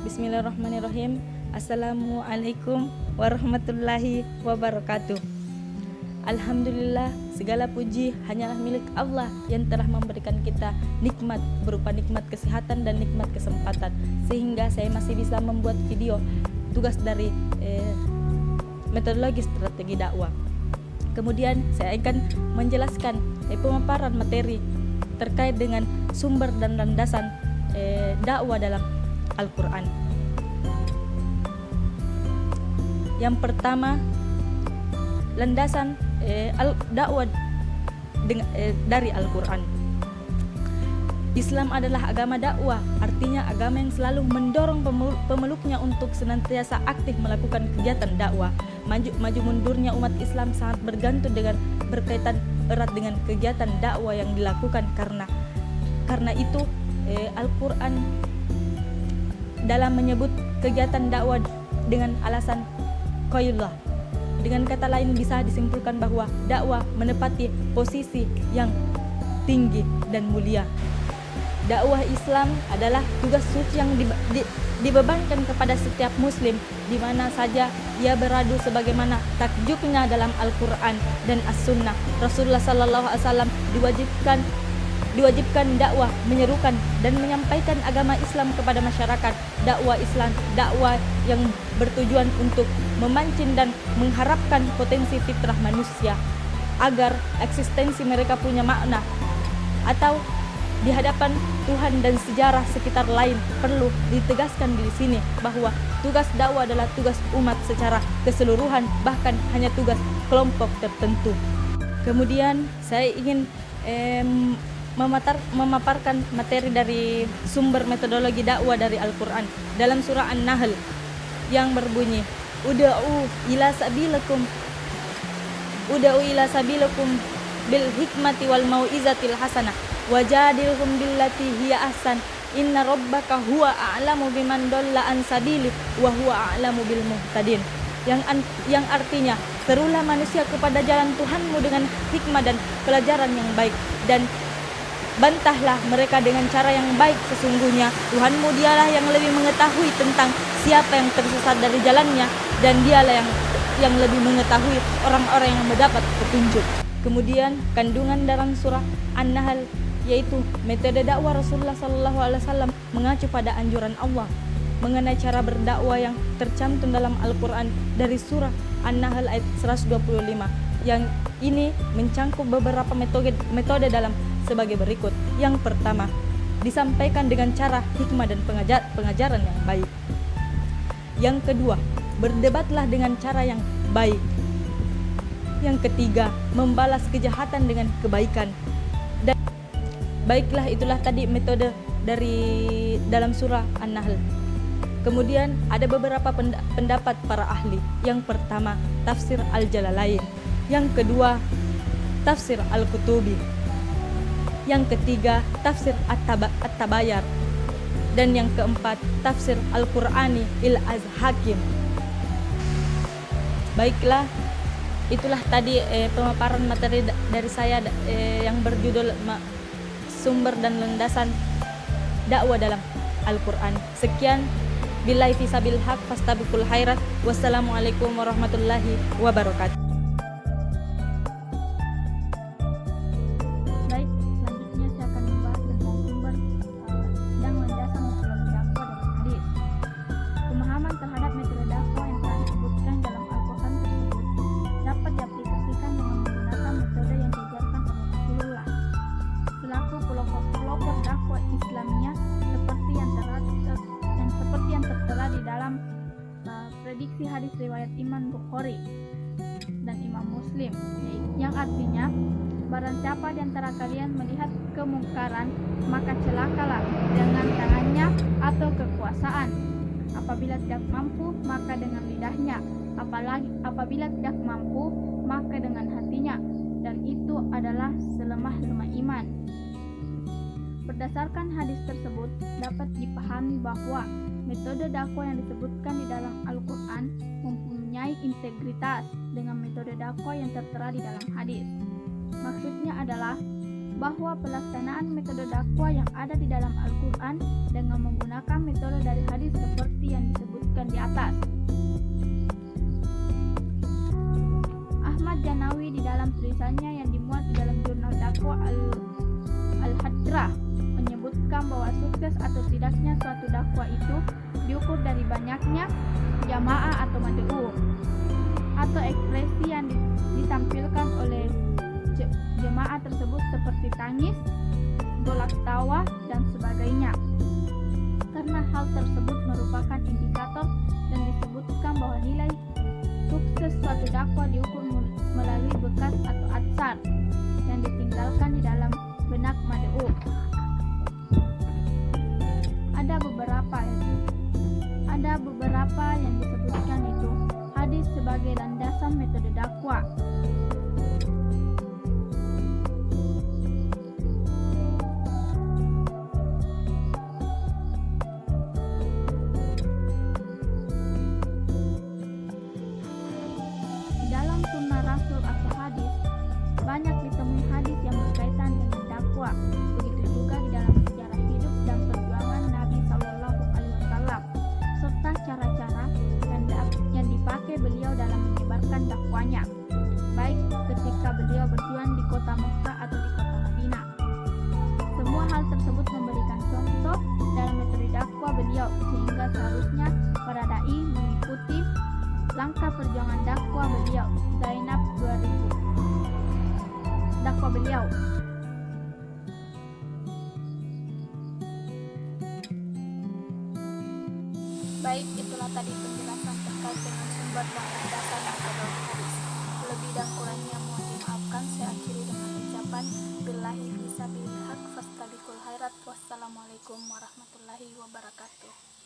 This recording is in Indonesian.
Bismillahirrahmanirrahim. Assalamualaikum warahmatullahi wabarakatuh. Alhamdulillah, segala puji hanyalah milik Allah yang telah memberikan kita nikmat berupa nikmat kesehatan dan nikmat kesempatan, sehingga saya masih bisa membuat video tugas dari metodologi strategi dakwah. Kemudian saya akan menjelaskan pemaparan materi terkait dengan sumber dan landasan dakwah dalam Al-Quran. Yang pertama, landasan dakwah dari Al-Quran. Islam adalah agama dakwah, artinya agama yang selalu mendorong pemeluknya untuk senantiasa aktif melakukan kegiatan dakwah. Maju mundurnya umat Islam sangat berkaitan erat dengan kegiatan dakwah yang dilakukan, karena itu Al-Quran dalam menyebut kegiatan dakwah dengan alasan qaulullah. Dengan kata lain bisa disimpulkan bahwa dakwah menepati posisi yang tinggi dan mulia. Dakwah Islam adalah tugas suci yang dibebankan kepada setiap muslim di mana saja ia beradu, sebagaimana takjubnya dalam Al-Quran dan As-Sunnah. Rasulullah SAW diwajibkan dakwah, menyerukan dan menyampaikan agama Islam kepada masyarakat. Dakwah Islam, dakwah yang bertujuan untuk memancing dan mengharapkan potensi fitrah manusia agar eksistensi mereka punya makna atau di hadapan Tuhan dan sejarah sekitar lain. Perlu ditegaskan di sini bahwa tugas dakwah adalah tugas umat secara keseluruhan, bahkan hanya tugas kelompok tertentu. Kemudian saya ingin memaparkan materi dari sumber metodologi dakwah dari Al-Quran dalam surah An-Nahl yang berbunyi ud'u ila sabilakum bil hikmati wal mau'izatil hasanah wajadilhum billati hiya ahsan inna rabbaka huwa a'lamu biman dhalla an sabili wa huwa a'lamu bil muhtadin, yang artinya serulah manusia kepada jalan Tuhanmu dengan hikmah dan pelajaran yang baik, dan bantahlah mereka dengan cara yang baik. Sesungguhnya Tuhanmu dialah yang lebih mengetahui tentang siapa yang tersesat dari jalannya, dan dialah yang lebih mengetahui orang-orang yang mendapat petunjuk. Kemudian kandungan dalam surah An-Nahl yaitu metode dakwah Rasulullah SAW mengacu pada anjuran Allah mengenai cara berdakwah yang tercantum dalam Al-Quran dari surah An-Nahl ayat 125. Yang ini mencangkup beberapa metode dalam sebagai berikut. Yang pertama, disampaikan dengan cara hikmah dan pengajaran yang baik. Yang kedua, berdebatlah dengan cara yang baik. Yang ketiga, membalas kejahatan dengan kebaikan. Dan baiklah, itulah tadi metode dari dalam surah An-Nahl. Kemudian ada beberapa pendapat para ahli. Yang pertama, tafsir Al-Jalalain. Yang kedua, tafsir Al-Qutubi. Yang ketiga, tafsir At-Tabayar. Dan yang keempat, tafsir Al-Qur'ani Il-Az-Hakim. Baiklah, itulah tadi pemaparan materi dari saya yang berjudul sumber dan landasan dakwah dalam Al-Quran. Sekian, billahi fisabil haq fastabiqul khairat. Wassalamualaikum warahmatullahi wabarakatuh. Baik, selanjutnya saya akan membahas tentang sumber dan landasan metode dakwah dalam hadis. Pemahaman terhadap metode dakwah yang telah disebutkan dalam Al-Quran tersebut dapat diaplikasikan dengan menggunakan metode yang diajarkan oleh Rasulullah selaku pelopor dakwah Islamiyah seperti yang tertera di dalam prediksi hadis riwayat Imam Bukhari dan Imam Muslim, yang artinya barang siapa di antara kalian melihat kemungkaran, maka celakalah dengan tangannya atau kekuasaan. Apabila tidak mampu, maka dengan lidahnya. Apabila tidak mampu, maka dengan hatinya. Dan itu adalah selemah-lemah iman. Berdasarkan hadis tersebut, dapat dipahami bahwa metode dakwah yang disebutkan di dalam Al-Quran mempunyai integritas dengan metode dakwah yang tertera di dalam hadis. Maksudnya adalah bahwa pelaksanaan metode dakwah yang ada di dalam Al-Quran dengan menggunakan metode dari hadis seperti yang disebutkan di atas. Ahmad Janawi di dalam tulisannya yang dimuat di dalam jurnal dakwah Al-Hadrah menyebutkan bahwa sukses atau tidaknya suatu dakwah itu diukur dari banyaknya jamaah atau mad'u atau ekspresi yang ditampilkan oleh jemaah tersebut seperti tangis, golak tawa, dan sebagainya. Karena hal tersebut merupakan indikator dan disebutkan bahwa nilai sukses suatu dakwah diukur melalui bekas atau atsar yang ditinggalkan di dalam benak mad'u. Ada beberapa yang disebutkan itu hadis sebagai landasan metode dakwah. Di dalam sunnah Rasul atau hadis banyak ditemui hadis yang berkaitan dengan dakwah. Begitu juga di dalam sejarah hidup dan perjuangan Nabi SAW serta cara-cara yang dipakai beliau dalam menyebarkan dakwanya, baik ketika beliau berjuang di kota Mekah atau di kota Madinah. Semua hal tersebut memberikan contoh dalam metode dakwah beliau, sehingga seharusnya para dai mengikuti langkah perjuangan dakwah beliau. Zainab 2000. Dakwah beliau. Baik, itulah tadi penjelasan terkait dengan sumber dan landasan metode hadis. Lebih dan kurangnya mohon dimaafkan. Saya akhiri dengan ucapan billahi fisabilil haq fastabiqul khairat. Wassalamualaikum warahmatullahi wabarakatuh.